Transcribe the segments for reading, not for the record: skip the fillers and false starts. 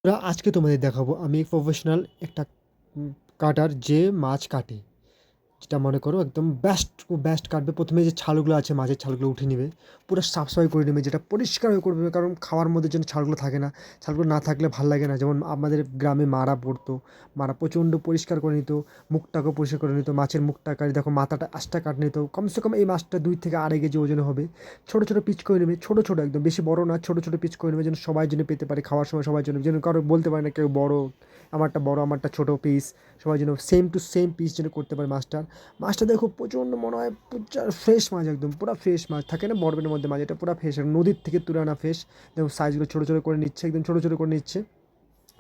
আজকে তোমাদের দেখাবো আমি প্রফেশনাল একটা উম কাটার যে মাছ কাটে। যেটা মনে করো একদম বেস্ট কাটবে। প্রথমে যে ছালগুলো আছে মাছের ছালগুলো উঠিয়ে নেবে, পুরো সাফ-সাফাই করে নেবে, যেটা পরিষ্কার হয়ে করবে, কারণ খাওয়ার মধ্যে যেন ছালগুলো থাকে না। ছালগুলো না থাকলে ভাল লাগে না। যেমন আমাদের গ্রামে মারা পড়তো, মারা প্রচণ্ড পরিষ্কার করে নিত, মুখটাকেও পরিষ্কার করে নিত, মাছের মুখটা কাটে, দেখো মাথাটা আঁশটা কাটে নিত। কমসে কম এই মাছটা 2 থেকে 2.5 কেজি ওজন হবে। ছোটো ছোটো পিস করে নেবে, ছোটো ছোটো একদম, বেশি বড় না, ছোটো ছোটো পিস করে নেবে, যেন সবাই যেন পেতে পারে খাওয়ার সময়, সবার জন্য, যেন কারো বলতে পারে না কেউ বড়, আমারটা বড়, আমারটা ছোটো পিস। সবাই যেন সেম টু সেম পিস যেন করতে পারে মাছটার। মাছটা দেখো প্রচণ্ড মনে হয় ফ্রেশ মাছ, একদম পুরো ফ্রেশ মাছ থাকে না বরফের মধ্যে মাছ, এটা পুরো ফ্রেশ, নদীর থেকে তুলে আনা ফ্রেশ। দেখো সাইজগুলো ছোটো ছোটো করে নিচ্ছে, একদম ছোটো ছোটো করে নিচ্ছে।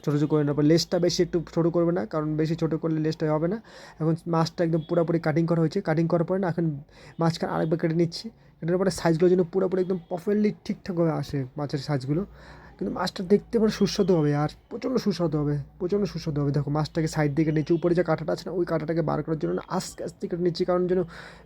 ছোটো ছোটো করে নেওয়ার পর লেজটা বেশি একটু ছোটো করবে না, কারণ বেশি ছোটো করলে লেজটা হবে না। এখন মাছটা একদম পুরোপুরি কাটিং করা হয়েছে, কাটিং করার পরে না এখন মাঝখানে আরেকবার কেটে নিচ্ছি। কেটে পরে সাইজগুলো যেন পুরোপুরি একদম পারফেক্টলি ঠিকঠাকভাবে আসে মাছের সাইজগুলো। কিন্তু মাছটা দেখতে পুরো সুস্বাদু হবে, আর প্রচণ্ড সুস্বাদু হবে, প্রচণ্ড সুস্বাদু হবে। দেখো মাছটাকে সাইড দিকে নিচে, উপরে যে কাঁটাটা আছে না, ওই কাঁটাটাকে বার করার জন্য না আস্তে আস্তে কেটে নিচ্ছি, কারণ যেন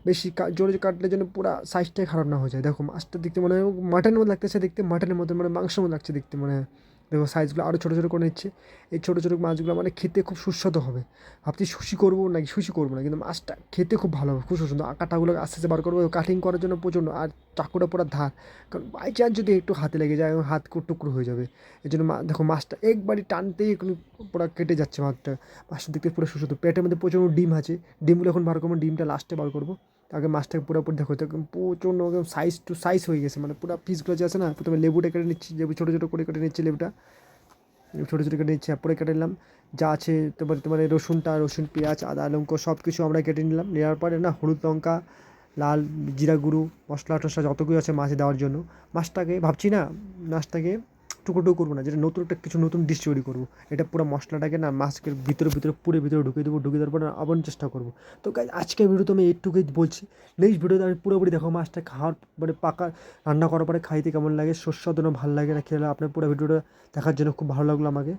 বেশি জোরে কাটলে যেন পুরো সাইজটাই খারাপ না হয়ে যায়। দেখো মাছটা দেখতে মনে হয় মাটনের মতো লাগতেছে, দেখতে মাটনের মতো, মানে মাংসের মতো লাগছে দেখতে মনে হয়। দেখো সাইজগুলো আরও ছোটো ছোটো করে নিচ্ছে। এই ছোটো ছোটো মাছগুলো মানে খেতে খুব সুস্বাদু হবে। ভাবছি সুশি করবো নাকি, সুশি করবো না, কিন্তু মাছটা খেতে খুব ভালো হবে, খুব সুস্বাদু। কাঁটাগুলো আস্তে আস্তে বার করবো, কাটিং করার জন্য প্রচণ্ড, আর চাকুটা পুরো ধার, কারণ বাই চান্স যদি একটু হাতে লেগে যায় হাত টুকরো হয়ে যাবে। এই জন্য দেখো মাছটা একবারই টানতেই এখন পুরো কেটে যাচ্ছে মাছটা। মাছটা দেখতে পুরো সুস্বাদু, পেটের মধ্যে প্রচণ্ড ডিম আছে, ডিমগুলো এখন বার করবো, ডিমটা লাস্টে বার করবো। আগে মাছটাকে পুরোপুরি দেখো একদম প্রচণ্ড একদম সাইজ টু সাইজ হয়ে গেছে, মানে পুরো পিসগুলো যে আছে না, প্রথমে লেবুটা কেটে নিচ্ছি, লেবু ছোটো ছোটো করে কেটে নিচ্ছি, লেবুটা ছোটো ছোটো কেটে নিচ্ছি, পরে কেটে নিলাম। যা আছে তোমার এই রসুন, পেঁয়াজ, আদা, লঙ্কা সব কিছু আমরা কেটে নিলাম। নেওয়ার পরে না হলুদ, লঙ্কা, লাল জিরা গুঁড়ো, মশলা টশলা যতগুলো আছে মাছে দেওয়ার জন্য, মাছটাকে ভাবছি না, মাছটাকে টুকরো টুকরো করবো না, যেটা নতুন একটা কিছু নতুন ডিশ তৈরি করবো। এটা পুরো মশলাটাকে না মাছকে ভিতরে ভিতরে পুরো ভিতরে ঢুকিয়ে দেবো, ঢুকিয়ে দেওয়ার পরে আবার চেষ্টা করবো। তো গাইজ আজকের ভিডিওতে আমি এইটুকুই বলছি। নেক্সট ভিডিওতে আমি পুরোপুরি দেখো মাছটা খাওয়ার মানে পাকা রান্না করার পরে খাইতে কেমন লাগে, সুস্বাদু না ভালো লাগে না খেলে, আপনার পুরো ভিডিওটা দেখার জন্য খুব ভালো লাগলো আমাকে।